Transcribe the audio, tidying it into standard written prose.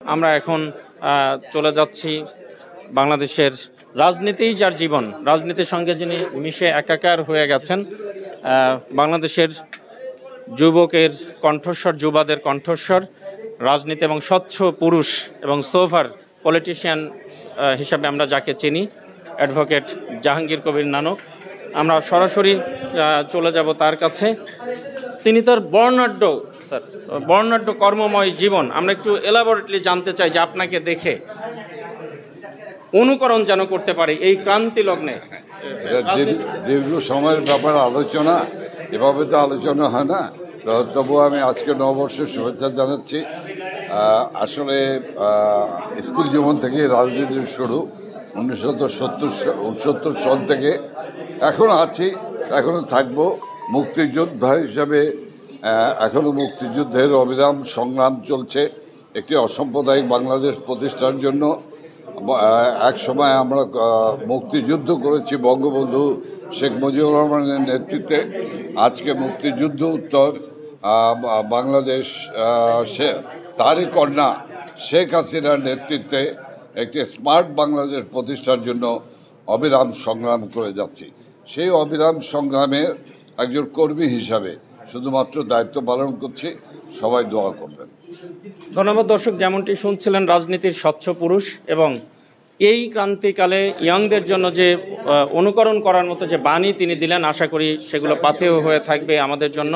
আমরা এখন চলে যাচ্ছি বাংলাদেশের রাজনীতিই যার জীবন, রাজনীতির সঙ্গে যিনি মিশে একাকার হয়ে গেছেন, বাংলাদেশের যুবকের কণ্ঠস্বর, যুবাদের কণ্ঠস্বর, রাজনীতি এবং স্বচ্ছ পুরুষ এবং সোভার পলিটিশিয়ান হিসাবে আমরা যাকে চিনি, অ্যাডভোকেট জাহাঙ্গীর কবির নানক। আমরা সরাসরি চলে যাব তার কাছে। তিনি তার বর্ণাঢ্য কর্মময় জীবন আমরা একটু এলাবোরেটলি জানতে চাই, যে আপনাকে দেখে অনুকরণ যেন করতে পারে এই ক্রান্তি লগ্নে। দীর্ঘ সময়ের ব্যাপারে আলোচনা, এভাবে তো আলোচনা হয় না। তবুও আমি আজকে নববর্ষের শুভেচ্ছা জানাচ্ছি। আসলে স্কুল জীবন থেকে রাজনীতির শুরু 1970 সন থেকে এখনও আছি, এখনও থাকবো। মুক্তিযোদ্ধা হিসাবে এখনও মুক্তিযুদ্ধের অবিরাম সংগ্রাম চলছে একটি অসাম্প্রদায়িক বাংলাদেশ প্রতিষ্ঠার জন্য। এক সময় আমরা মুক্তিযুদ্ধ করেছি বঙ্গবন্ধু শেখ মুজিবুর রহমানের নেতৃত্বে। আজকে মুক্তিযুদ্ধ উত্তর বাংলাদেশ তারই কন্যা শেখ হাসিনার নেতৃত্বে একটি স্মার্ট বাংলাদেশ প্রতিষ্ঠার জন্য অবিরাম সংগ্রাম করে যাচ্ছি। সেই অবিরাম সংগ্রামের একজন কর্মী হিসাবে শুধুমাত্র দায়িত্ব পালন করছি। সবাই দোয়া করবেন। ধন্যবাদ। দর্শক, যেমনটি শুনছিলেন, রাজনীতির স্বচ্ছ পুরুষ এবং এই ক্রান্তিকালে ইয়াংদের জন্য যে অনুকরণ করার মতো যে বাণী তিনি দিলেন, আশা করি সেগুলো পাথেয় হয়ে থাকবে আমাদের জন্য।